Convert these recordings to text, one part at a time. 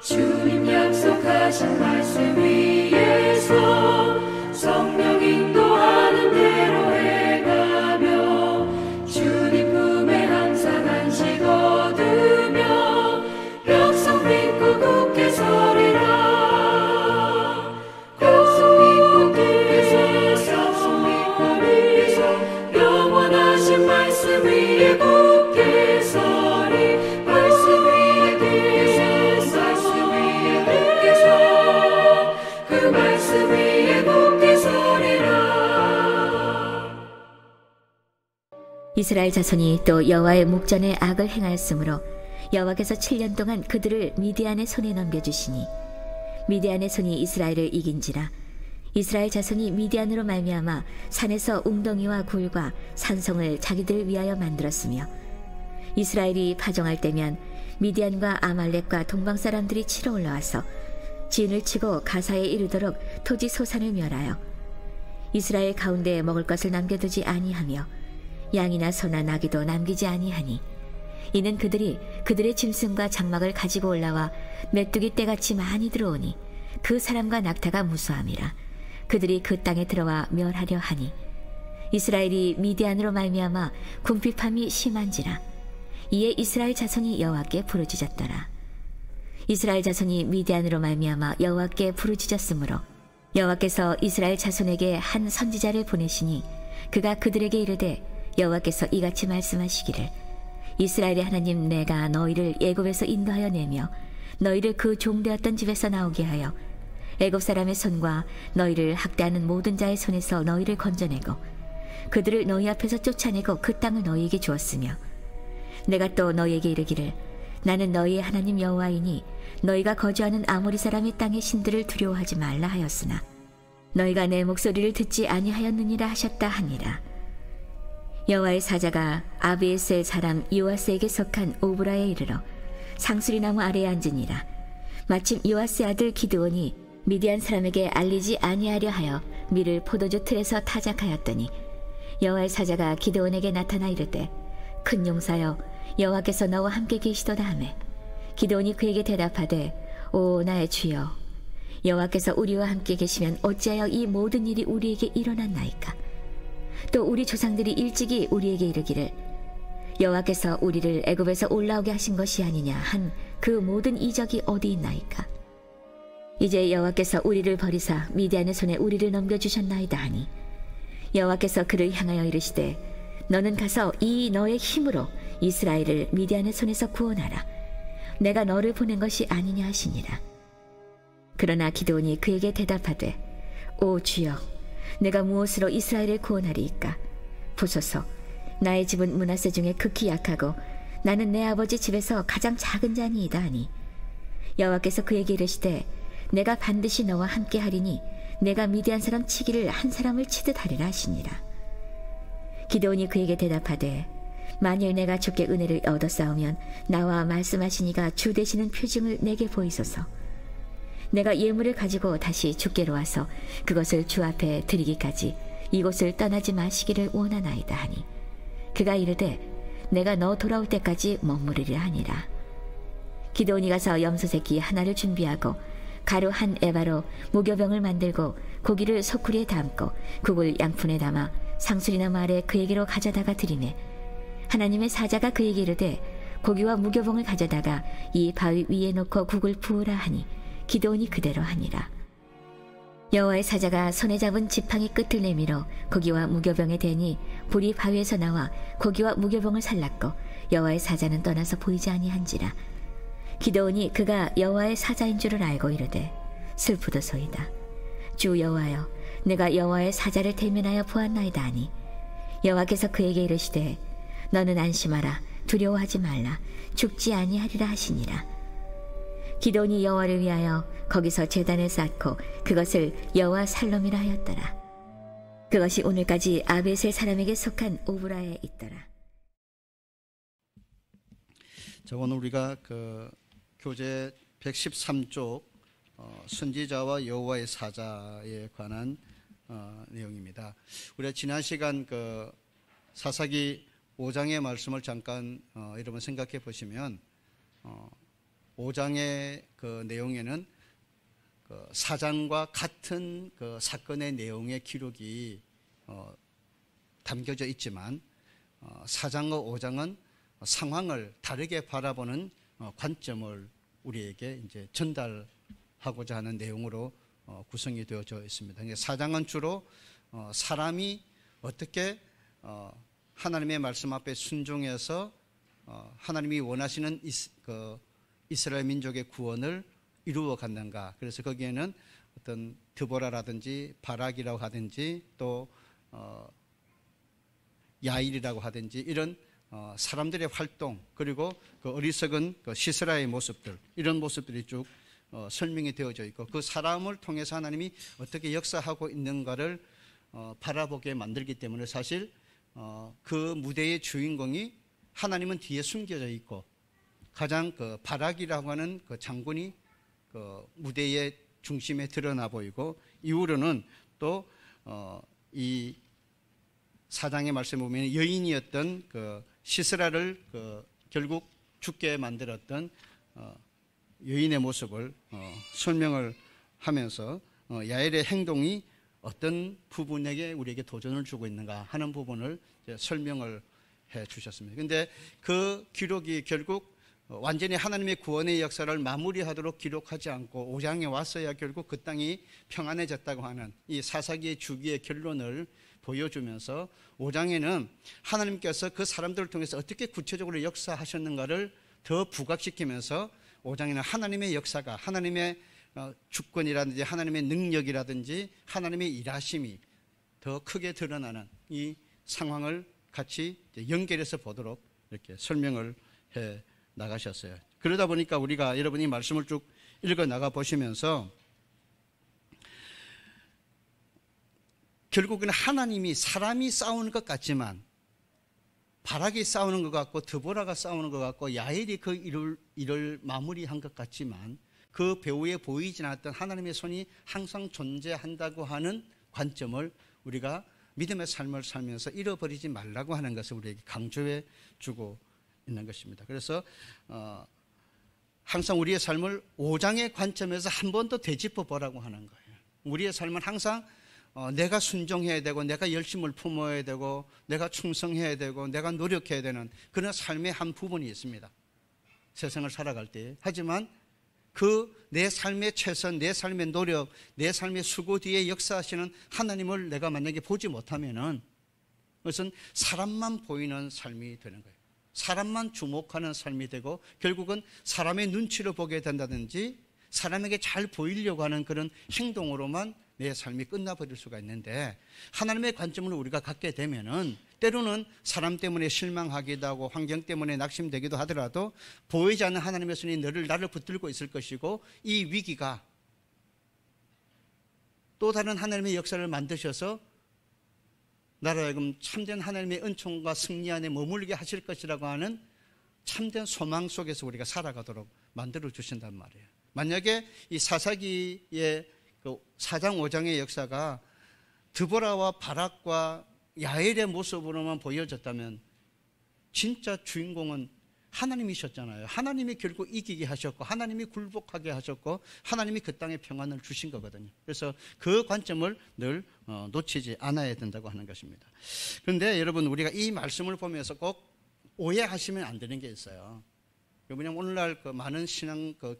주님 약속하신 말씀 위에서 성령 인도하는 대로 행하며 주님 품에 항상 안식 얻으며 약속 믿고 굳게 서리라. 약속 믿고 굳게 서서 영원하신 말씀 위에 굳게 서리. 말씀 위에 굳게 서 그 말씀 위에 굳게 서리라. 이스라엘 자손이 또 여호와의 목전에 악을 행하였으므로 여호와께서 7년 동안 그들을 미디안의 손에 넘겨주시니 미디안의 손이 이스라엘을 이긴지라. 이스라엘 자손이 미디안으로 말미암아 산에서 웅덩이와 굴과 산성을 자기들 위하여 만들었으며 이스라엘이 파종할 때면 미디안과 아말렉과 동방 사람들이 치러 올라와서 진을 치고 가사에 이르도록 토지 소산을 멸하여 이스라엘 가운데 먹을 것을 남겨두지 아니하며 양이나 소나 나귀도 남기지 아니하니 이는 그들이 그들의 짐승과 장막을 가지고 올라와 메뚜기 떼같이 많이 들어오니 그 사람과 낙타가 무수함이라. 그들이 그 땅에 들어와 멸하려 하니 이스라엘이 미디안으로 말미암아 궁핍함이 심한지라. 이에 이스라엘 자손이 여호와께 부르짖었더라. 이스라엘 자손이 미디안으로 말미암아 여호와께 부르짖었으므로 여호와께서 이스라엘 자손에게 한 선지자를 보내시니 그가 그들에게 이르되 여호와께서 이같이 말씀하시기를 이스라엘의 하나님 내가 너희를 애굽에서 인도하여 내며 너희를 그 종되었던 집에서 나오게 하여 애굽 사람의 손과 너희를 학대하는 모든 자의 손에서 너희를 건져내고 그들을 너희 앞에서 쫓아내고 그 땅을 너희에게 주었으며 내가 또 너희에게 이르기를 나는 너희의 하나님 여호와이니 너희가 거주하는 아모리 사람의 땅의 신들을 두려워하지 말라 하였으나 너희가 내 목소리를 듣지 아니하였느니라 하셨다 하니라. 여호와의 사자가 아비에스의 사람 요아스에게 속한 오브라에 이르러 상수리나무 아래에 앉으니라. 마침 요아스의 아들 기드온이 미디안 사람에게 알리지 아니하려 하여 밀을 포도주 틀에서 타작하였더니 여호와의 사자가 기드온에게 나타나 이르되 큰 용사여 여호와께서 너와 함께 계시도다 하매 기드온이 그에게 대답하되 오 나의 주여 여호와께서 우리와 함께 계시면 어찌하여 이 모든 일이 우리에게 일어났나이까. 또 우리 조상들이 일찍이 우리에게 이르기를 여호와께서 우리를 애굽에서 올라오게 하신 것이 아니냐 한 그 모든 이적이 어디 있나이까. 이제 여호와께서 우리를 버리사 미디안의 손에 우리를 넘겨주셨나이다 하니 여호와께서 그를 향하여 이르시되 너는 가서 이 너의 힘으로 이스라엘을 미디안의 손에서 구원하라. 내가 너를 보낸 것이 아니냐 하시니라. 그러나 기드온이 그에게 대답하되 오 주여 내가 무엇으로 이스라엘을 구원하리이까. 보소서 나의 집은 므낫세 중에 극히 약하고 나는 내 아버지 집에서 가장 작은 자니이다 하니 여호와께서 그에게 이르시되 내가 반드시 너와 함께 하리니 내가 미디안 사람 치기를 한 사람을 치듯 하리라 하시니라. 기드온이 그에게 대답하되 만일 내가 주께 은혜를 얻었사오면 나와 말씀하신 이가 주 되시는 표징을 내게 보이소서. 내가 예물을 가지고 다시 주께로 와서 그것을 주 앞에 드리기까지 이곳을 떠나지 마시기를 원하나이다 하니 그가 이르되 내가 너 돌아올 때까지 머무르리라 하니라. 기드온이 가서 염소새끼 하나를 준비하고 가루 한 에바로 무교병을 만들고 고기를 소쿠리에 담고 국을 양푼에 담아 상수리나무 아래 그에게로 가져다가 드리매 하나님의 사자가 그에게 이르되 고기와 무교병을 가져다가 이 바위 위에 놓고 국을 부으라 하니 기드온이 그대로 하니라. 여호와의 사자가 손에 잡은 지팡이 끝을 내밀어 고기와 무교병에 대니 불이 바위에서 나와 고기와 무교병을 살랐고 여호와의 사자는 떠나서 보이지 아니한지라. 기드온이 그가 여호와의 사자인 줄을 알고 이르되 슬프도소이다. 주 여호와여 내가 여호와의 사자를 대면하여 보았나이다 하니 여호와께서 그에게 이르시되 너는 안심하라 두려워하지 말라 죽지 아니하리라 하시니라. 기드온이 여호와를 위하여 거기서 제단을 쌓고 그것을 여호와 살롬이라 하였더라. 그것이 오늘까지 아벳의 사람에게 속한 오브라에 있더라. 자, 오늘 우리가 교재 113쪽 선지자와 여호와의 사자에 관한 내용입니다. 우리가 지난 시간 사사기 5장의 말씀을 잠깐 여러분 생각해 보시면 5장의 그 내용에는 그 4장과 같은 그 사건의 내용의 기록이 담겨져 있지만 4장과 5장은 상황을 다르게 바라보는 관점을 우리에게 이제 전달하고자 하는 내용으로 구성이 되어져 있습니다. 4장은 주로 사람이 어떻게 하나님의 말씀 앞에 순종해서 하나님이 원하시는 이스라엘 민족의 구원을 이루어 갔는가. 그래서 거기에는 어떤 드보라라든지 바락이라고 하든지 또 야일이라고 하든지 이런 사람들의 활동, 그리고 그 어리석은 그 시스라의 모습들, 이런 모습들이 쭉 설명이 되어져 있고, 그 사람을 통해서 하나님이 어떻게 역사하고 있는가를 바라보게 만들기 때문에 사실 그 무대의 주인공이 하나님은 뒤에 숨겨져 있고, 가장 그 바락이라고 하는 그 장군이 그 무대의 중심에 드러나 보이고, 이후로는 또 이 4장의 말씀에 보면 여인이었던 그 시스라를 결국 죽게 만들었던 여인의 모습을 설명을 하면서 야엘의 행동이 어떤 부분에게 우리에게 도전을 주고 있는가 하는 부분을 설명을 해 주셨습니다. 그런데 그 기록이 결국 완전히 하나님의 구원의 역사를 마무리하도록 기록하지 않고 5장에 왔어야 결국 그 땅이 평안해졌다고 하는 이 사사기의 주기의 결론을 보여주면서 5장에는 하나님께서 그 사람들을 통해서 어떻게 구체적으로 역사하셨는가를 더 부각시키면서 5장에는 하나님의 역사가, 하나님의 주권이라든지 하나님의 능력이라든지 하나님의 일하심이 더 크게 드러나는 이 상황을 같이 연결해서 보도록 이렇게 설명을 해 나가셨어요. 그러다 보니까 우리가 여러분이 말씀을 쭉 읽어 나가 보시면서 결국은 하나님이 사람이 싸우는 것 같지만, 바락이 싸우는 것 같고 드보라가 싸우는 것 같고 야엘이 그 일을 마무리한 것 같지만, 그 배후에 보이지 않았던 하나님의 손이 항상 존재한다고 하는 관점을 우리가 믿음의 삶을 살면서 잃어버리지 말라고 하는 것을 우리에게 강조해 주고 있는 것입니다. 그래서 항상 우리의 삶을 5장의 관점에서 한 번 더 되짚어 보라고 하는 거예요. 우리의 삶은 항상 내가 순종해야 되고, 내가 열심을 품어야 되고, 내가 충성해야 되고, 내가 노력해야 되는 그런 삶의 한 부분이 있습니다, 세상을 살아갈 때. 하지만 그 내 삶의 최선, 내 삶의 노력, 내 삶의 수고 뒤에 역사하시는 하나님을 내가 만약에 보지 못하면은 그것은 사람만 보이는 삶이 되는 거예요. 사람만 주목하는 삶이 되고, 결국은 사람의 눈치를 보게 된다든지 사람에게 잘 보이려고 하는 그런 행동으로만 내 삶이 끝나버릴 수가 있는데, 하나님의 관점을 우리가 갖게 되면은 때로는 사람 때문에 실망하기도 하고 환경 때문에 낙심되기도 하더라도 보이지 않는 하나님의 손이 나를 붙들고 있을 것이고, 이 위기가 또 다른 하나님의 역사를 만드셔서 나로 하여금 참된 하나님의 은총과 승리 안에 머물게 하실 것이라고 하는 참된 소망 속에서 우리가 살아가도록 만들어 주신단 말이에요. 만약에 이 사사기의 그 4장 5장의 역사가 드보라와 바락과 야엘의 모습으로만 보여졌다면 진짜 주인공은 하나님이셨잖아요. 하나님이 결국 이기게 하셨고, 하나님이 굴복하게 하셨고, 하나님이 그 땅에 평안을 주신 거거든요. 그래서 그 관점을 늘 놓치지 않아야 된다고 하는 것입니다. 그런데 여러분, 우리가 이 말씀을 보면서 꼭 오해하시면 안 되는 게 있어요. 왜냐하면 오늘날 그 많은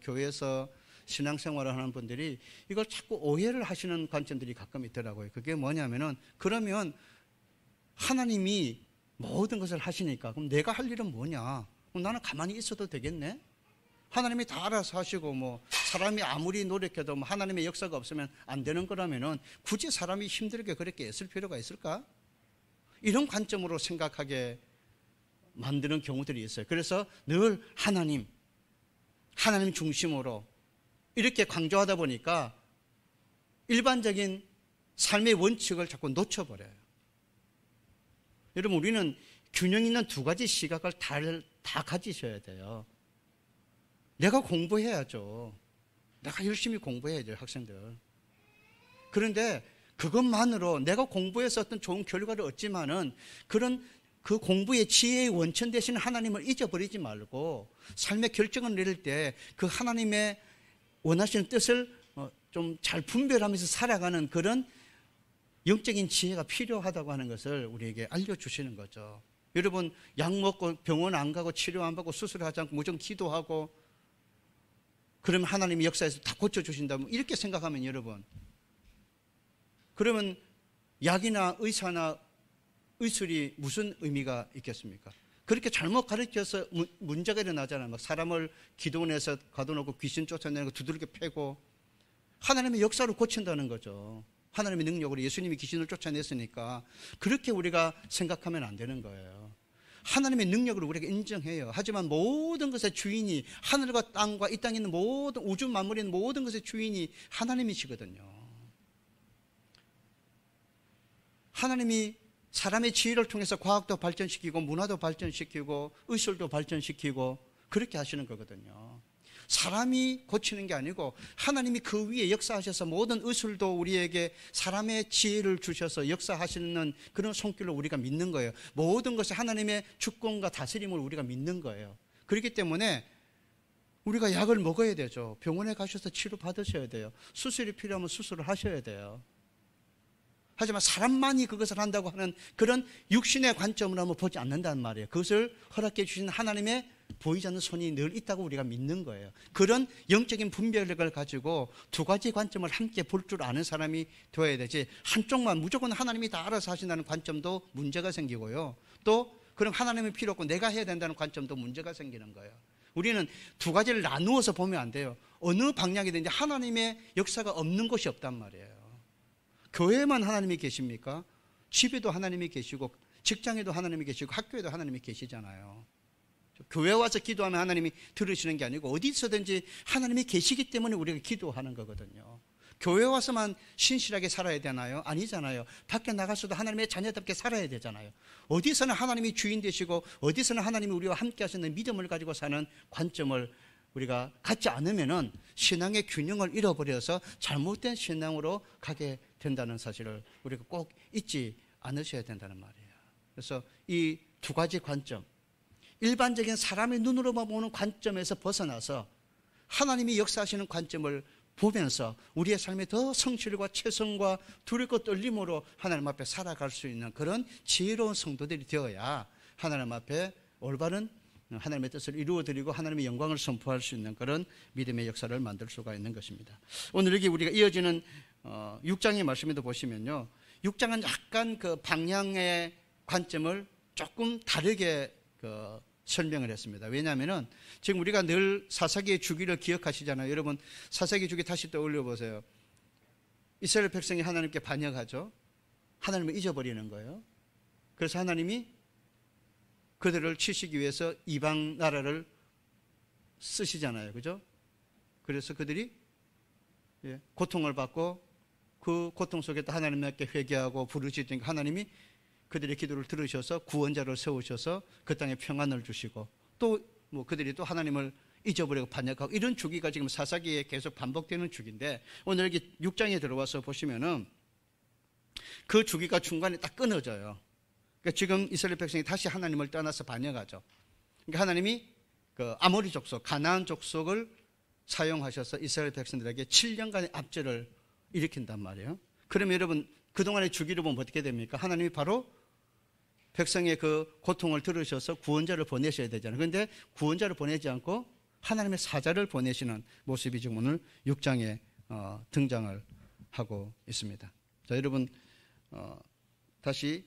교회에서 신앙생활을 하는 분들이 이걸 자꾸 오해를 하시는 관점들이 가끔 있더라고요. 그게 뭐냐면은, 그러면 하나님이 모든 것을 하시니까 그럼 내가 할 일은 뭐냐? 그럼 나는 가만히 있어도 되겠네? 하나님이 다 알아서 하시고, 뭐 사람이 아무리 노력해도 뭐 하나님의 역사가 없으면 안 되는 거라면은 굳이 사람이 힘들게 그렇게 애쓸 필요가 있을까? 이런 관점으로 생각하게 만드는 경우들이 있어요. 그래서 늘 하나님 중심으로 이렇게 강조하다 보니까 일반적인 삶의 원칙을 자꾸 놓쳐버려요. 여러분, 우리는 균형 있는 두 가지 시각을 다 가지셔야 돼요. 내가 공부해야죠. 내가 열심히 공부해야죠, 학생들. 그런데 그것만으로 내가 공부해서 어떤 좋은 결과를 얻지만은 그런 그 공부의 지혜의 원천 되시는 하나님을 잊어버리지 말고 삶의 결정을 내릴 때 그 하나님의 원하시는 뜻을 좀 잘 분별하면서 살아가는 그런 영적인 지혜가 필요하다고 하는 것을 우리에게 알려주시는 거죠. 여러분, 약 먹고 병원 안 가고 치료 안 받고 수술하지 않고 무조건 기도하고 그러면 하나님이 역사에서 다 고쳐주신다면 이렇게 생각하면 여러분, 그러면 약이나 의사나 의술이 무슨 의미가 있겠습니까? 그렇게 잘못 가르쳐서 문제가 일어나잖아요. 막 사람을 기도원에서 가둬놓고 귀신 쫓아내고 두들겨 패고 하나님의 역사로 고친다는 거죠. 하나님의 능력으로 예수님이 귀신을 쫓아냈으니까 그렇게 우리가 생각하면 안 되는 거예요. 하나님의 능력으로 우리가 인정해요. 하지만 모든 것의 주인이 하늘과 땅과 이 땅에 있는 모든 우주 만물에 있는 모든 것의 주인이 하나님이시거든요. 하나님이 사람의 지혜를 통해서 과학도 발전시키고 문화도 발전시키고 의술도 발전시키고 그렇게 하시는 거거든요. 사람이 고치는 게 아니고 하나님이 그 위에 역사하셔서 모든 의술도 우리에게 사람의 지혜를 주셔서 역사하시는 그런 손길로 우리가 믿는 거예요. 모든 것이 하나님의 주권과 다스림을 우리가 믿는 거예요. 그렇기 때문에 우리가 약을 먹어야 되죠. 병원에 가셔서 치료 받으셔야 돼요. 수술이 필요하면 수술을 하셔야 돼요. 하지만 사람만이 그것을 한다고 하는 그런 육신의 관점으로 한번 보지 않는다는 말이에요. 그것을 허락해 주신 하나님의 보이지 않는 손이 늘 있다고 우리가 믿는 거예요. 그런 영적인 분별력을 가지고 두 가지 관점을 함께 볼 줄 아는 사람이 되어야 되지, 한쪽만 무조건 하나님이 다 알아서 하신다는 관점도 문제가 생기고요. 또 그럼 하나님이 필요 없고 내가 해야 된다는 관점도 문제가 생기는 거예요. 우리는 두 가지를 나누어서 보면 안 돼요. 어느 방향이든지 하나님의 역사가 없는 곳이 없단 말이에요. 교회에만 하나님이 계십니까? 집에도 하나님이 계시고 직장에도 하나님이 계시고 학교에도 하나님이 계시잖아요. 교회 와서 기도하면 하나님이 들으시는 게 아니고 어디서든지 하나님이 계시기 때문에 우리가 기도하는 거거든요. 교회 와서만 신실하게 살아야 되나요? 아니잖아요. 밖에 나가서도 하나님의 자녀답게 살아야 되잖아요. 어디서는 하나님이 주인 되시고 어디서는 하나님이 우리와 함께 하시는 믿음을 가지고 사는 관점을 우리가 갖지 않으면은 신앙의 균형을 잃어버려서 잘못된 신앙으로 가게 된다는 사실을 우리가 꼭 잊지 않으셔야 된다는 말이에요. 그래서 이 두 가지 관점, 일반적인 사람의 눈으로만 보는 관점에서 벗어나서 하나님이 역사하시는 관점을 보면서 우리의 삶에 더 성실과 최선과 두렵고 떨림으로 하나님 앞에 살아갈 수 있는 그런 지혜로운 성도들이 되어야 하나님 앞에 올바른 하나님의 뜻을 이루어드리고 하나님의 영광을 선포할 수 있는 그런 믿음의 역사를 만들 수가 있는 것입니다. 오늘 여기 우리가 이어지는 6장의 말씀에도 보시면요, 6장은 약간 그 방향의 관점을 조금 다르게 설명을 했습니다. 왜냐하면 지금 우리가 늘 사사기의 주기를 기억하시잖아요. 여러분, 사사기 주기 다시 떠올려 보세요. 이스라엘 백성이 하나님께 반역하죠. 하나님을 잊어버리는 거예요. 그래서 하나님이 그들을 치시기 위해서 이방 나라를 쓰시잖아요. 그죠? 그래서 그들이 고통을 받고 그 고통 속에 하나님께 회개하고 부르짖으니까 하나님이 그들의 기도를 들으셔서 구원자를 세우셔서 그 땅에 평안을 주시고 또 뭐 그들이 또 하나님을 잊어버리고 반역하고 이런 주기가 지금 사사기에 계속 반복되는 주기인데 오늘 여기 6장에 들어와서 보시면은 그 주기가 중간에 딱 끊어져요. 그러니까 지금 이스라엘 백성이 다시 하나님을 떠나서 반역하죠. 그러니까 하나님이 그 아모리 족속, 가나안 족속을 사용하셔서 이스라엘 백성들에게 7년간의 압제를 일으킨단 말이에요. 그러면 여러분, 그동안의 주기를 보면 어떻게 됩니까? 하나님이 바로 백성의 그 고통을 들으셔서 구원자를 보내셔야 되잖아요. 그런데 구원자를 보내지 않고 하나님의 사자를 보내시는 모습이 지금 오늘 6장에 등장을 하고 있습니다. 자, 여러분, 다시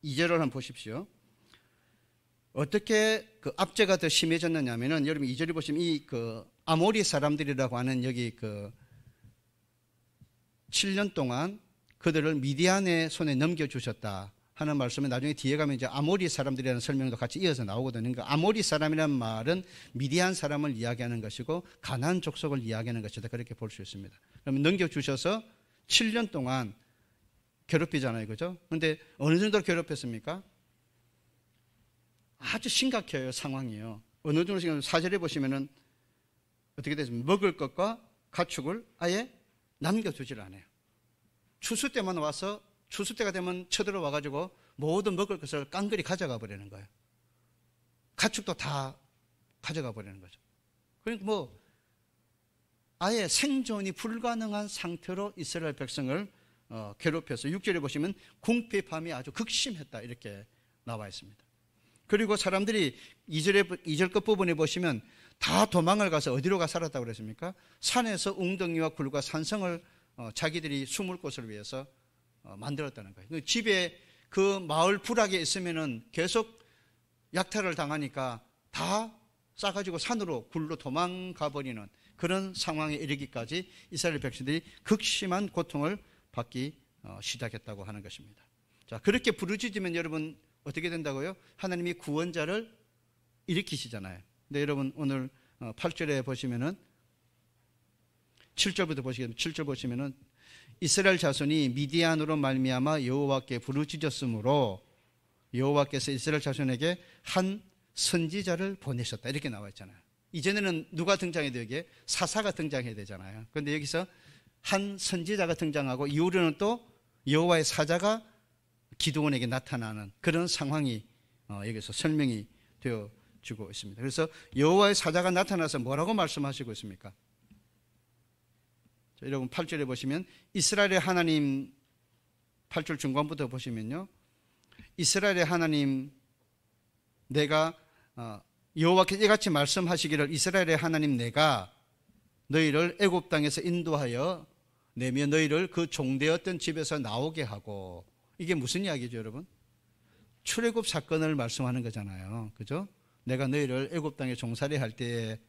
2절을 한번 보십시오. 어떻게 그 압제가 더 심해졌느냐 하면은 여러분 2절에 보시면 이 그 아모리 사람들이라고 하는 여기 그 7년 동안 그들을 미디안의 손에 넘겨주셨다 하는 말씀에 나중에 뒤에 가면 이제 아모리 사람들이라는 설명도 같이 이어서 나오거든요. 그러니까 아모리 사람이라는 말은 미디안 사람을 이야기하는 것이고 가나안 족속을 이야기하는 것이다. 그렇게 볼 수 있습니다. 그러면 넘겨주셔서 7년 동안 괴롭히잖아요. 그죠? 그런데 어느 정도로 괴롭혔습니까? 아주 심각해요. 상황이요. 어느 정도 지금 4절에 보시면은 어떻게 되습니까? 먹을 것과 가축을 아예 남겨두질 않아요. 추수 때만 와서 추수 때가 되면 쳐들어와가지고 모든 먹을 것을 깡그리 가져가 버리는 거예요. 가축도 다 가져가 버리는 거죠. 그러니까 뭐 아예 생존이 불가능한 상태로 이스라엘 백성을 괴롭혀서 6절에 보시면 궁핍함이 아주 극심했다 이렇게 나와 있습니다. 그리고 사람들이 2절 끝부분에 보시면 다 도망을 가서 어디로 가 살았다고 그랬습니까? 산에서 웅덩이와 굴과 산성을 자기들이 숨을 곳을 위해서 만들었다는 거예요. 집에 그 마을 부락에 있으면은 계속 약탈을 당하니까 다 싸가지고 산으로 굴로 도망가 버리는 그런 상황에 이르기까지 이스라엘 백성들이 극심한 고통을 받기 시작했다고 하는 것입니다. 자, 그렇게 부르짖으면 여러분 어떻게 된다고요? 하나님이 구원자를 일으키시잖아요. 근데 여러분 오늘 8절에 보시면은 7절부터 보시면 7절 보시면은 이스라엘 자손이 미디안으로 말미암아 여호와께 부르짖었으므로 여호와께서 이스라엘 자손에게 한 선지자를 보내셨다 이렇게 나와 있잖아요. 이전에는 누가 등장해야 되게 사사가 등장해야 되잖아요. 그런데 여기서 한 선지자가 등장하고 이후로는 또 여호와의 사자가 기드온에게 나타나는 그런 상황이 여기서 설명이 되어지고 있습니다. 그래서 여호와의 사자가 나타나서 뭐라고 말씀하시고 있습니까? 자, 여러분 8절에 보시면 이스라엘의 하나님 8절 중간부터 보시면요. 이스라엘의 하나님 내가 여호와께서 이같이 말씀하시기를 이스라엘의 하나님 내가 너희를 애굽 땅에서 인도하여 내며 너희를 그 종되었던 집에서 나오게 하고 이게 무슨 이야기죠 여러분? 출애굽 사건을 말씀하는 거잖아요. 그죠? 내가 너희를 애굽 땅에 종살이 할 때에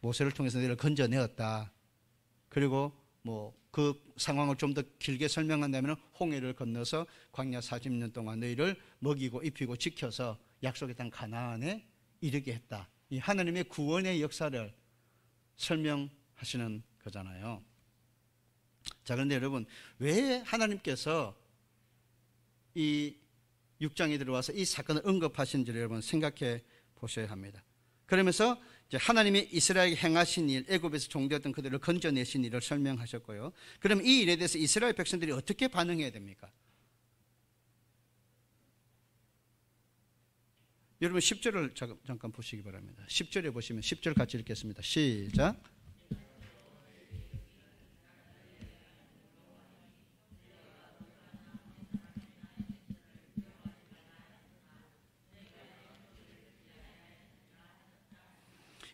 모세를 통해서 너희를 건져내었다. 그리고 뭐 그 상황을 좀 더 길게 설명한다면 홍해를 건너서 광야 40년 동안 너희를 먹이고 입히고 지켜서 약속의 땅 가나안에 이르게 했다. 이 하나님의 구원의 역사를 설명하시는 거잖아요. 자, 그런데 여러분 왜 하나님께서 이 6장에 들어와서 이 사건을 언급하신지를 여러분 생각해 보셔야 합니다. 그러면서 이제 하나님이 이스라엘에게 행하신 일, 애굽에서 종되었던 그들을 건져내신 일을 설명하셨고요. 그럼 이 일에 대해서 이스라엘 백성들이 어떻게 반응해야 됩니까? 여러분 10절을 잠깐 보시기 바랍니다. 10절에 보시면 10절 같이 읽겠습니다. 시작.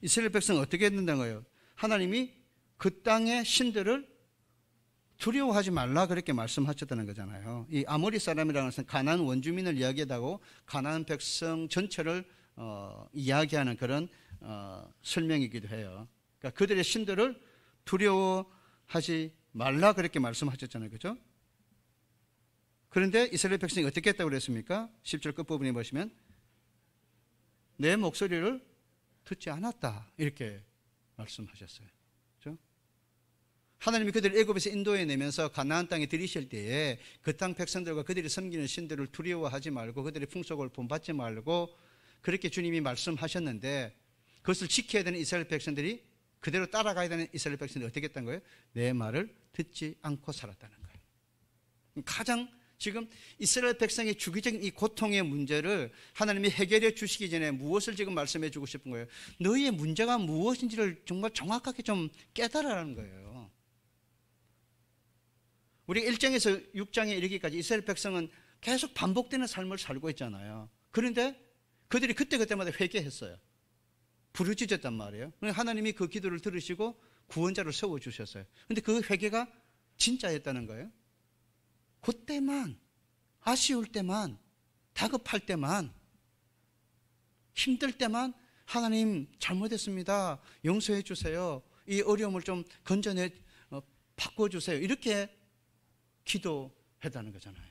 이스라엘 백성은 어떻게 했는다는 거예요? 하나님이 그 땅의 신들을 두려워하지 말라 그렇게 말씀하셨다는 거잖아요. 이 아모리 사람이라는 것은 가나안 원주민을 이야기하고 가나안 백성 전체를 이야기하는 그런 설명이기도 해요. 그러니까 그들의 신들을 두려워하지 말라 그렇게 말씀하셨잖아요. 그죠? 그런데 이스라엘 백성이 어떻게 했다고 그랬습니까? 10절 끝부분에 보시면 내 목소리를 듣지 않았다 이렇게 말씀하셨어요. 그렇죠? 하나님이 그들을 애굽에서 인도해내면서 가나안 땅에 들이실 때에 그 땅 백성들과 그들이 섬기는 신들을 두려워하지 말고 그들의 풍속을 본받지 말고 그렇게 주님이 말씀하셨는데 그것을 지켜야 되는 이스라엘 백성들이 그대로 따라가야 되는 이스라엘 백성들이 어떻게 했던 거예요? 내 말을 듣지 않고 살았다는 거예요. 가장 지금 이스라엘 백성의 주기적인 이 고통의 문제를 하나님이 해결해 주시기 전에 무엇을 지금 말씀해 주고 싶은 거예요? 너희의 문제가 무엇인지를 정말 정확하게 좀 깨달으라는 거예요. 우리 1장에서 6장에 이르기까지 이스라엘 백성은 계속 반복되는 삶을 살고 있잖아요. 그런데 그들이 그때마다 회개했어요. 부르짖었단 말이에요. 하나님이 그 기도를 들으시고 구원자를 세워주셨어요. 그런데 그 회개가 진짜였다는 거예요. 그때만, 아쉬울 때만, 다급할 때만, 힘들 때만 하나님 잘못했습니다. 용서해 주세요. 이 어려움을 좀 건져내 바꿔주세요. 이렇게 기도했다는 거잖아요.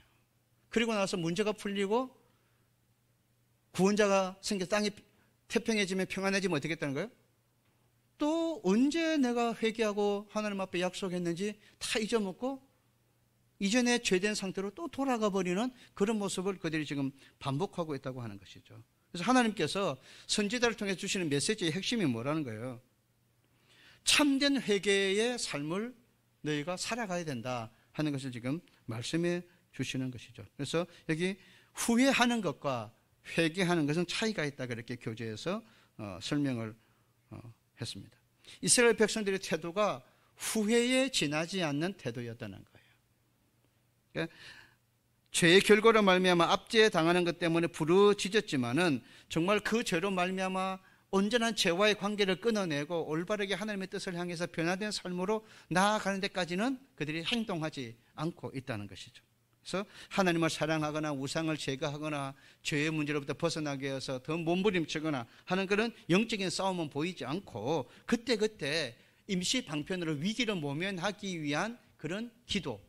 그리고 나서 문제가 풀리고 구원자가 생겨 땅이 태평해지면 평안해지면 어떻게 했다는 거예요? 또 언제 내가 회개하고 하나님 앞에 약속했는지 다 잊어먹고 이전에 죄된 상태로 또 돌아가 버리는 그런 모습을 그들이 지금 반복하고 있다고 하는 것이죠. 그래서 하나님께서 선지자를 통해 주시는 메시지의 핵심이 뭐라는 거예요? 참된 회개의 삶을 너희가 살아가야 된다 하는 것을 지금 말씀해 주시는 것이죠. 그래서 여기 후회하는 것과 회개하는 것은 차이가 있다, 그렇게 교재에서 설명을 했습니다. 이스라엘 백성들의 태도가 후회에 지나지 않는 태도였다는 거예요. 그러니까 죄의 결과로 말미암아 압제에 당하는 것 때문에 부르짖었지만은 정말 그 죄로 말미암아 온전한 죄와의 관계를 끊어내고 올바르게 하나님의 뜻을 향해서 변화된 삶으로 나아가는 데까지는 그들이 행동하지 않고 있다는 것이죠. 그래서 하나님을 사랑하거나 우상을 제거하거나 죄의 문제로부터 벗어나게 해서 더 몸부림치거나 하는 그런 영적인 싸움은 보이지 않고 그때그때 임시 방편으로 위기를 모면하기 위한 그런 기도,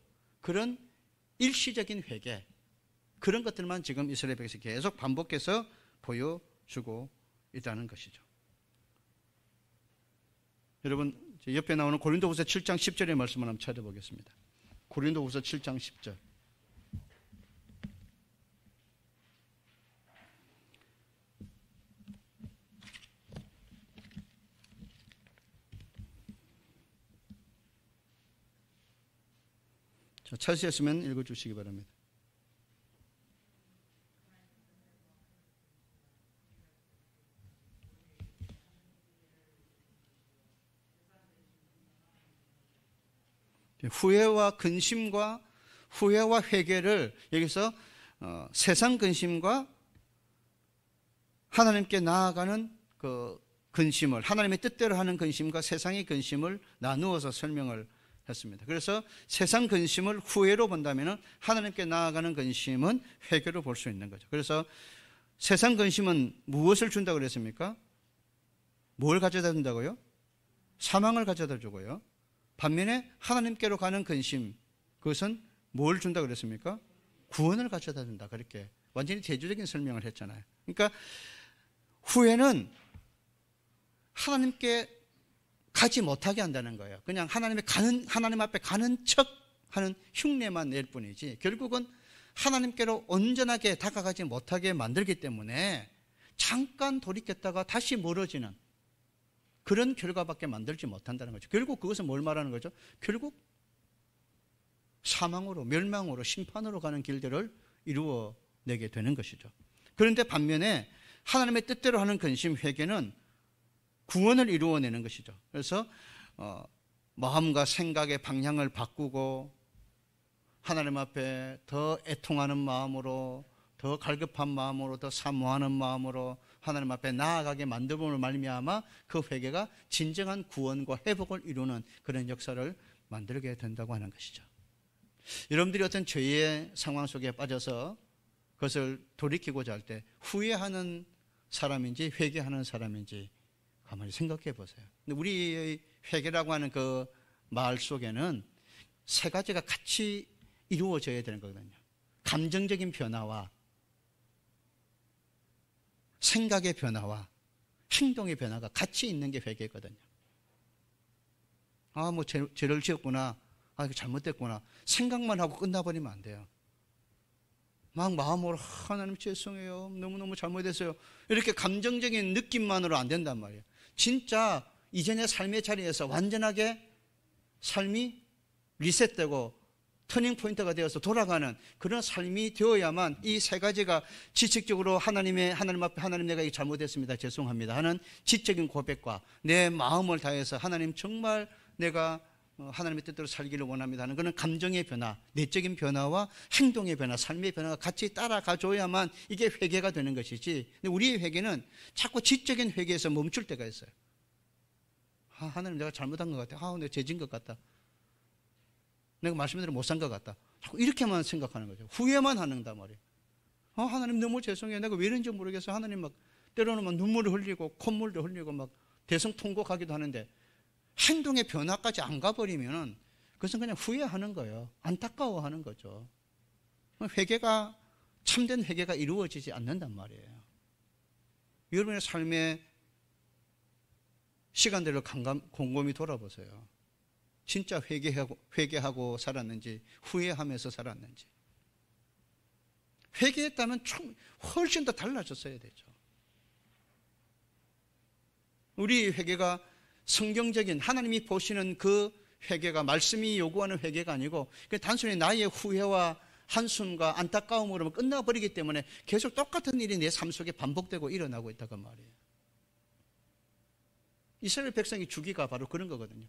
그런 일시적인 회개, 그런 것들만 지금 이스라엘 백성이 계속 반복해서 보여주고 있다는 것이죠. 여러분, 옆에 나오는 고린도후서 7장 10절의 말씀을 한번 찾아보겠습니다. 고린도후서 7장 10절. 자, 찾으셨으면 읽어주시기 바랍니다. 후회와 근심과 후회와 회개를 여기서 세상 근심과 하나님께 나아가는 그 근심을, 하나님의 뜻대로 하는 근심과 세상의 근심을 나누어서 설명을 했습니다. 그래서 세상 근심을 후회로 본다면 하나님께 나아가는 근심은 회개로 볼 수 있는 거죠. 그래서 세상 근심은 무엇을 준다고 그랬습니까? 뭘 가져다 준다고요? 사망을 가져다 주고요. 반면에 하나님께로 가는 근심, 그것은 뭘 준다고 그랬습니까? 구원을 가져다 준다, 그렇게 완전히 대조적인 설명을 했잖아요. 그러니까 후회는 하나님께 가지 못하게 한다는 거예요. 그냥 하나님 앞에 가는 척 하는 흉내만 낼 뿐이지 결국은 하나님께로 온전하게 다가가지 못하게 만들기 때문에 잠깐 돌이켰다가 다시 멀어지는 그런 결과밖에 만들지 못한다는 거죠. 결국 그것은 뭘 말하는 거죠? 결국 사망으로, 멸망으로, 심판으로 가는 길들을 이루어내게 되는 것이죠. 그런데 반면에 하나님의 뜻대로 하는 근심, 회개는 구원을 이루어내는 것이죠. 그래서 마음과 생각의 방향을 바꾸고 하나님 앞에 더 애통하는 마음으로, 더 갈급한 마음으로, 더 사모하는 마음으로 하나님 앞에 나아가게 만들므로 말미암아 그 회개가 진정한 구원과 회복을 이루는 그런 역사를 만들게 된다고 하는 것이죠. 여러분들이 어떤 죄의 상황 속에 빠져서 그것을 돌이키고자 할 때 후회하는 사람인지 회개하는 사람인지 가만히 생각해 보세요. 근데 우리의 회개라고 하는 그 말 속에는 세 가지가 같이 이루어져야 되는 거거든요. 감정적인 변화와 생각의 변화와 행동의 변화가 같이 있는 게 회개거든요. 아, 뭐 죄를 지었구나. 아, 이거 잘못됐구나. 생각만 하고 끝나버리면 안 돼요. 막 마음으로 하나님 죄송해요. 너무너무 잘못했어요. 이렇게 감정적인 느낌만으로 안 된단 말이에요. 진짜 이전의 삶의 자리에서 완전하게 삶이 리셋되고 터닝 포인트가 되어서 돌아가는 그런 삶이 되어야만 이 세 가지가 지식적으로 하나님 앞에 하나님 내가 이거 잘못했습니다. 죄송합니다 하는 지적인 고백과 내 마음을 다해서 하나님 정말 내가 하나님의 뜻대로 살기를 원합니다 하는 그런 감정의 변화, 내적인 변화와 행동의 변화, 삶의 변화가 같이 따라가줘야만 이게 회개가 되는 것이지. 근데 우리의 회개는 자꾸 지적인 회개에서 멈출 때가 있어요. 아, 하나님 내가 잘못한 것 같아. 아, 내가 죄진 것 같다. 내가 말씀대로 못 산 것 같다. 자꾸 이렇게만 생각하는 거죠. 후회만 하는단 말이에요. 아, 하나님 너무 죄송해요. 내가 왜 이런지 모르겠어요. 하나님 막 때로는 막 눈물을 흘리고 콧물도 흘리고 막 대성통곡하기도 하는데 행동의 변화까지 안 가버리면 그것은 그냥 후회하는 거예요. 안타까워하는 거죠. 회개가, 참된 회개가 이루어지지 않는단 말이에요. 여러분의 삶의 시간들을 곰곰이 돌아보세요. 진짜 회개하고 살았는지 후회하면서 살았는지. 회개했다면 훨씬 더 달라졌어야 되죠. 우리 회개가 성경적인 하나님이 보시는 그 회개가 말씀이 요구하는 회개가 아니고 단순히 나의 후회와 한숨과 안타까움으로 끝나버리기 때문에 계속 똑같은 일이 내 삶 속에 반복되고 일어나고 있다고 말이에요. 이스라엘 백성의 주기가 바로 그런 거거든요.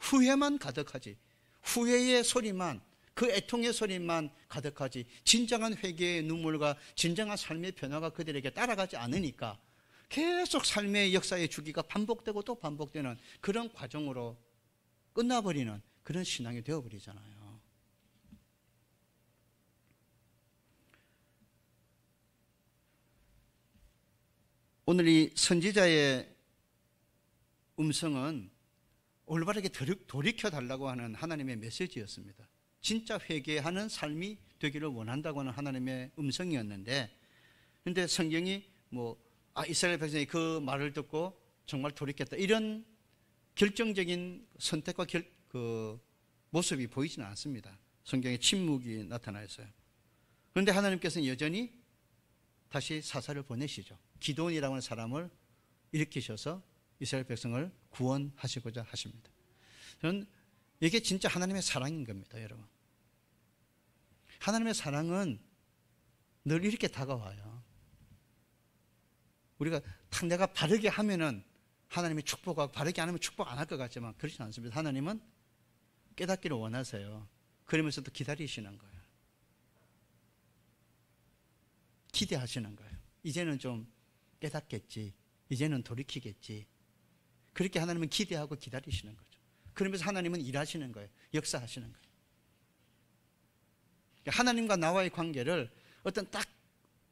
후회만 가득하지, 후회의 소리만, 그 애통의 소리만 가득하지, 진정한 회개의 눈물과 진정한 삶의 변화가 그들에게 따라가지 않으니까 계속 삶의 역사의 주기가 반복되고 또 반복되는 그런 과정으로 끝나버리는 그런 신앙이 되어버리잖아요. 오늘 이 선지자의 음성은 올바르게 돌이켜달라고 하는 하나님의 메시지였습니다. 진짜 회개하는 삶이 되기를 원한다고 하는 하나님의 음성이었는데, 그런데 성경이 이스라엘 백성이 그 말을 듣고 정말 돌이켰다, 이런 결정적인 선택과 그 모습이 보이지는 않습니다. 성경에 침묵이 나타나 있어요. 그런데 하나님께서는 여전히 다시 사사를 보내시죠. 기드온이라고 하는 사람을 일으키셔서 이스라엘 백성을 구원하시고자 하십니다. 저는 이게 진짜 하나님의 사랑인 겁니다, 여러분. 하나님의 사랑은 늘 이렇게 다가와요. 우리가 내가 바르게 하면은 하나님이 축복하고 바르게 안 하면 축복 안 할 것 같지만 그렇지 않습니다. 하나님은 깨닫기를 원하세요. 그러면서도 기다리시는 거예요. 기대하시는 거예요. 이제는 좀 깨닫겠지, 이제는 돌이키겠지. 그렇게 하나님은 기대하고 기다리시는 거죠. 그러면서 하나님은 일하시는 거예요. 역사하시는 거예요. 하나님과 나와의 관계를 어떤 딱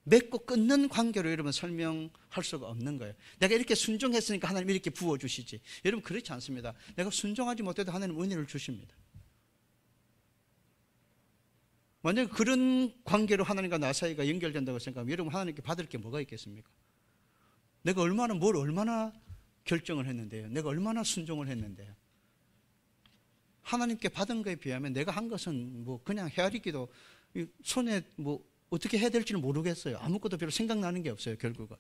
맺고 끊는 관계로 여러분 설명할 수가 없는 거예요. 내가 이렇게 순종했으니까 하나님이 이렇게 부어주시지. 여러분 그렇지 않습니다. 내가 순종하지 못해도 하나님 은혜를 주십니다. 만약에 그런 관계로 하나님과 나 사이가 연결된다고 생각하면 여러분 하나님께 받을 게 뭐가 있겠습니까? 내가 얼마나 결정을 했는데요. 내가 얼마나 순종을 했는데요. 하나님께 받은 것에 비하면 내가 한 것은 그냥 헤아리기도, 손에 어떻게 해야 될지는 모르겠어요. 아무것도 별로 생각나는 게 없어요, 결국은.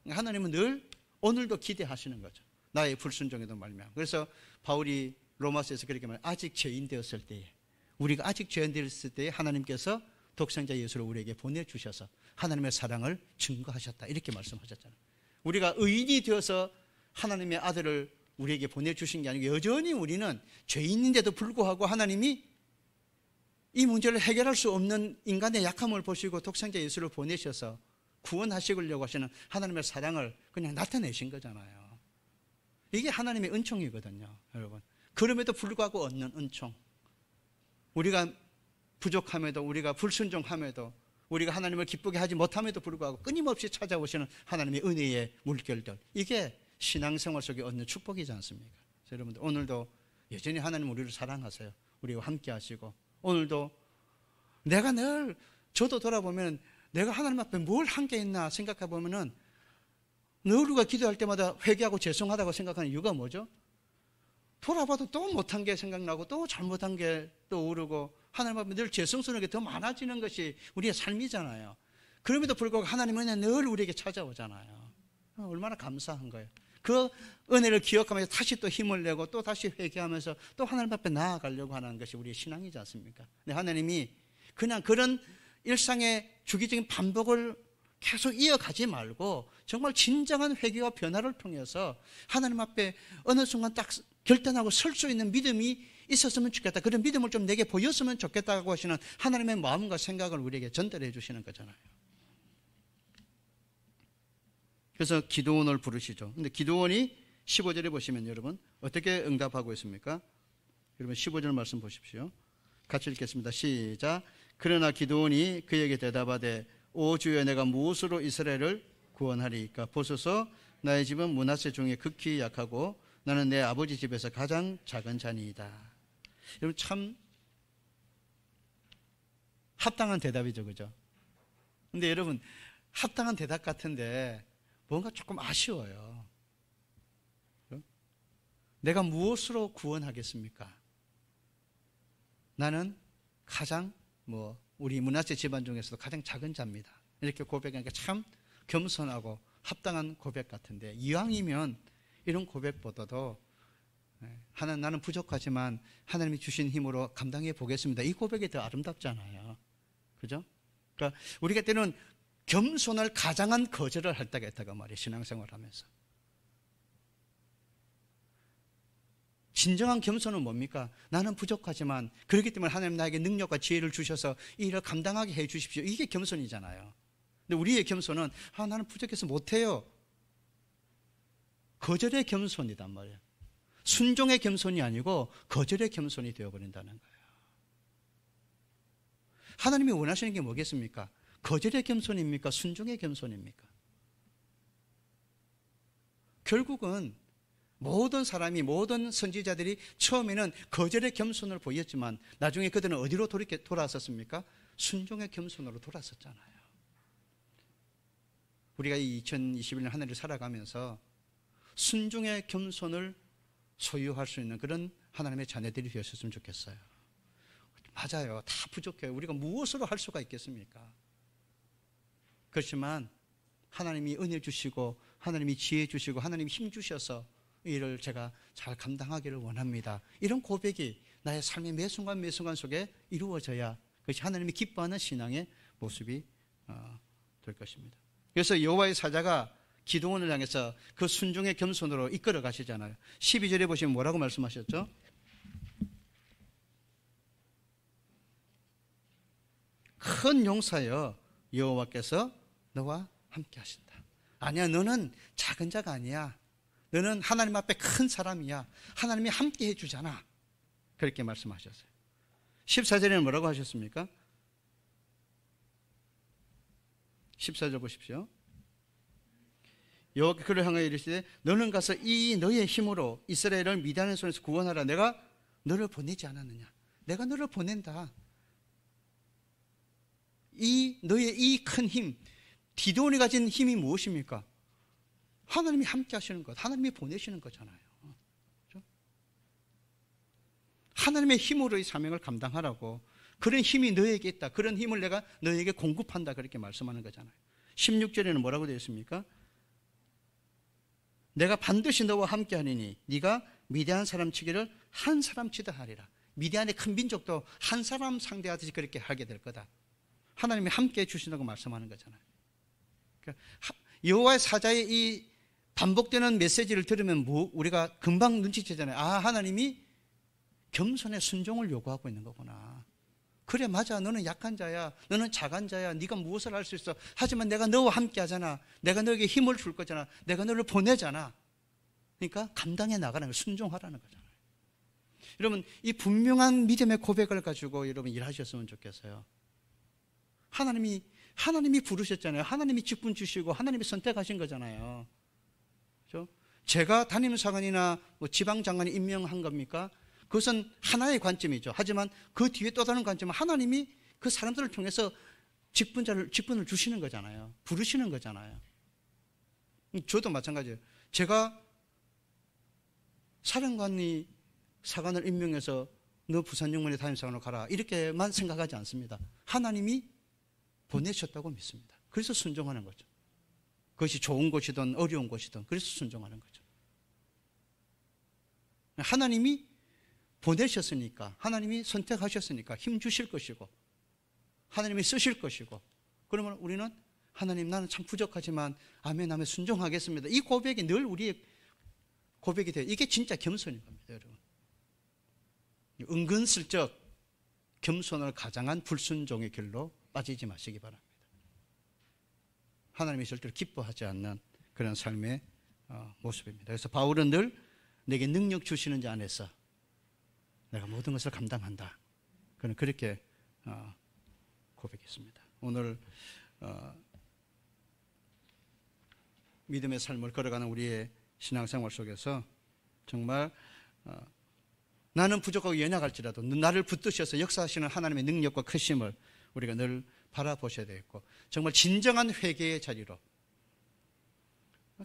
하나님은 늘 오늘도 기대하시는 거죠. 나의 불순종에도 말미암아. 그래서 바울이 로마서에서 그렇게 말해요. 아직 죄인 되었을 때에, 우리가 아직 죄인 되었을 때에 하나님께서 독생자 예수를 우리에게 보내주셔서 하나님의 사랑을 증거하셨다, 이렇게 말씀하셨잖아요. 우리가 의인이 되어서 하나님의 아들을 우리에게 보내주신 게 아니고 여전히 우리는 죄인인데도 불구하고 하나님이 이 문제를 해결할 수 없는 인간의 약함을 보시고 독생자 예수를 보내셔서 구원하시려고 하시는 하나님의 사랑을 그냥 나타내신 거잖아요. 이게 하나님의 은총이거든요, 여러분. 그럼에도 불구하고 얻는 은총. 우리가 부족함에도, 우리가 불순종함에도, 우리가 하나님을 기쁘게 하지 못함에도 불구하고 끊임없이 찾아오시는 하나님의 은혜의 물결들, 이게 신앙생활 속에 얻는 축복이지 않습니까? 여러분들 오늘도 여전히 하나님 우리를 사랑하세요. 우리와 함께 하시고, 오늘도 내가 늘 저도 돌아보면 내가 하나님 앞에 뭘 한 게 있나 생각해 보면은 늘 우리가 기도할 때마다 회개하고 죄송하다고 생각하는 이유가 뭐죠? 돌아봐도 또 못한 게 생각나고 또 잘못한 게 또 오르고 하나님 앞에 늘 죄송스러운 게 더 많아지는 것이 우리의 삶이잖아요. 그럼에도 불구하고 하나님은 늘 우리에게 찾아오잖아요. 얼마나 감사한 거예요. 그 은혜를 기억하면서 다시 또 힘을 내고 또 다시 회개하면서 또 하나님 앞에 나아가려고 하는 것이 우리의 신앙이지 않습니까? 근데 하나님이 그냥 그런 일상의 주기적인 반복을 계속 이어가지 말고 정말 진정한 회개와 변화를 통해서 하나님 앞에 어느 순간 딱 결단하고 설 수 있는 믿음이 있었으면 좋겠다, 그런 믿음을 좀 내게 보였으면 좋겠다고 하시는 하나님의 마음과 생각을 우리에게 전달해 주시는 거잖아요. 그래서 기드온을 부르시죠. 근데 기드온이 15절에 보시면 여러분 어떻게 응답하고 있습니까? 여러분 15절 말씀 보십시오. 같이 읽겠습니다. 시작. 그러나 기드온이 그에게 대답하되 오 주여, 내가 무엇으로 이스라엘을 구원하리이까? 보소서, 나의 집은 므낫세 중에 극히 약하고 나는 내 아버지 집에서 가장 작은 자니이다. 여러분 참 합당한 대답이죠, 그죠? 근데 여러분 합당한 대답 같은데 뭔가 조금 아쉬워요. 내가 무엇으로 구원하겠습니까? 나는 가장 우리 므낫세 집안 중에서도 가장 작은 자입니다. 이렇게 고백하니까 참 겸손하고 합당한 고백 같은데, 이왕이면 이런 고백보다도 하나님 나는 부족하지만 하나님이 주신 힘으로 감당해 보겠습니다. 이 고백이 더 아름답잖아요. 그죠? 그러니까 우리가 때는 겸손을 가장한 거절을 할 때가 있다고 말이에요. 신앙생활 하면서. 진정한 겸손은 뭡니까? 나는 부족하지만 그렇기 때문에 하나님 나에게 능력과 지혜를 주셔서 이 일을 감당하게 해 주십시오. 이게 겸손이잖아요. 근데 우리의 겸손은 나는 부족해서 못해요. 거절의 겸손이단 말이에요. 순종의 겸손이 아니고 거절의 겸손이 되어버린다는 거예요. 하나님이 원하시는 게 뭐겠습니까? 거절의 겸손입니까? 순종의 겸손입니까? 결국은 모든 사람이, 모든 선지자들이 처음에는 거절의 겸손을 보였지만 나중에 그들은 어디로 돌아섰습니까? 순종의 겸손으로 돌아섰잖아요. 우리가 이 2021년 한 해를 살아가면서 순종의 겸손을 소유할 수 있는 그런 하나님의 자녀들이 되었으면 좋겠어요. 맞아요. 다 부족해요. 우리가 무엇으로 할 수가 있겠습니까? 그렇지만 하나님이 은혜 주시고 하나님이 지혜 주시고 하나님이 힘 주셔서 이 일을 제가 잘 감당하기를 원합니다. 이런 고백이 나의 삶의 매 순간 매 순간 속에 이루어져야 그것이 하나님이 기뻐하는 신앙의 모습이 될 것입니다. 그래서 여호와의 사자가 기드온을 향해서 그 순종의 겸손으로 이끌어 가시잖아요. 12절에 보시면 뭐라고 말씀하셨죠? 큰 용사여 여호와께서 너와 함께 하신다. 아니야, 너는 작은 자가 아니야. 너는 하나님 앞에 큰 사람이야. 하나님이 함께 해주잖아. 그렇게 말씀하셨어요. 14절에는 뭐라고 하셨습니까? 14절 보십시오. 여호와께서 그를 향하여 이르시되 너는 가서 이 너의 힘으로 이스라엘을 미디안의 손에서 구원하라. 내가 너를 보내지 않았느냐. 내가 너를 보낸다. 이 너의 이 큰 힘, 기드온이 가진 힘이 무엇입니까? 하나님이 함께 하시는 것, 하나님이 보내시는 거잖아요. 그렇죠? 하나님의 힘으로 이 사명을 감당하라고. 그런 힘이 너에게 있다. 그런 힘을 내가 너에게 공급한다. 그렇게 말씀하는 거잖아요. 16절에는 뭐라고 되어 있습니까? 내가 반드시 너와 함께 하리니 네가 미디안 사람 치기를 한 사람 치다 하리라. 미디안의 큰 민족도 한 사람 상대하듯이 그렇게 하게 될 거다. 하나님이 함께 해주신다고 말씀하는 거잖아요. 그러니까 여호와의 사자의 이 반복되는 메시지를 들으면 우리가 금방 눈치채잖아요. 하나님이 겸손의 순종을 요구하고 있는 거구나. 그래, 맞아. 너는 약한 자야. 너는 작은 자야. 네가 무엇을 할 수 있어. 하지만 내가 너와 함께 하잖아. 내가 너에게 힘을 줄 거잖아. 내가 너를 보내잖아. 그러니까 감당해 나가는 걸 순종하라는 거잖아요. 여러분, 이 분명한 믿음의 고백을 가지고 여러분 일하셨으면 좋겠어요. 하나님이 부르셨잖아요. 하나님이 직분 주시고 하나님이 선택하신 거잖아요. 그렇죠? 제가 담임사관이나 지방장관이 임명한 겁니까? 그것은 하나의 관점이죠. 하지만 그 뒤에 또 다른 관점은 하나님이 그 사람들을 통해서 직분을 주시는 거잖아요. 부르시는 거잖아요. 저도 마찬가지예요. 제가 사령관이 사관을 임명해서 너 부산영문의 담임사관으로 가라 이렇게만 생각하지 않습니다. 하나님이 보내셨다고 믿습니다. 그래서 순종하는 거죠. 그것이 좋은 곳이든 어려운 곳이든 그래서 순종하는 거죠. 하나님이 보내셨으니까, 하나님이 선택하셨으니까 힘 주실 것이고 하나님이 쓰실 것이고, 그러면 우리는 하나님 나는 참 부족하지만 아멘 하며 순종하겠습니다. 이 고백이 늘 우리의 고백이 돼요. 이게 진짜 겸손인 겁니다, 여러분. 은근슬쩍 겸손을 가장한 불순종의 길로 빠지지 마시기 바랍니다. 하나님이 절대로 기뻐하지 않는 그런 삶의 모습입니다. 그래서 바울은 늘 내게 능력 주시는 자 안에서 내가 모든 것을 감당한다. 그는 그렇게 고백했습니다. 오늘 믿음의 삶을 걸어가는 우리의 신앙생활 속에서 정말 나는 부족하고 연약할지라도 나를 붙드셔서 역사하시는 하나님의 능력과 크심을 우리가 늘 바라보셔야 되겠고, 정말 진정한 회개의 자리로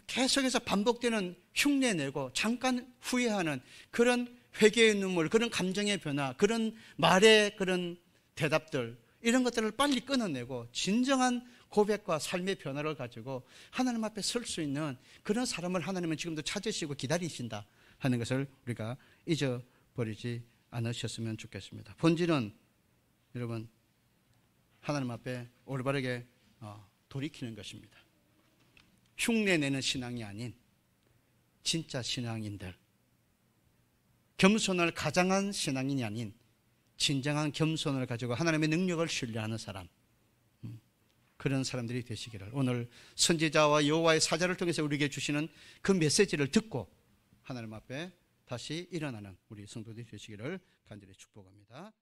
계속해서 반복되는 흉내내고 잠깐 후회하는 그런 회개의 눈물, 그런 감정의 변화, 그런 말의 그런 대답들, 이런 것들을 빨리 끊어내고 진정한 고백과 삶의 변화를 가지고 하나님 앞에 설 수 있는 그런 사람을 하나님은 지금도 찾으시고 기다리신다. 하는 것을 우리가 잊어버리지 않으셨으면 좋겠습니다. 본질은 여러분 하나님 앞에 올바르게 돌이키는 것입니다. 흉내내는 신앙이 아닌 진짜 신앙인들, 겸손을 가장한 신앙인이 아닌 진정한 겸손을 가지고 하나님의 능력을 신뢰하는 사람, 그런 사람들이 되시기를 오늘 선지자와 여호와의 사자를 통해서 우리에게 주시는 그 메시지를 듣고 하나님 앞에 다시 일어나는 우리 성도들이 되시기를 간절히 축복합니다.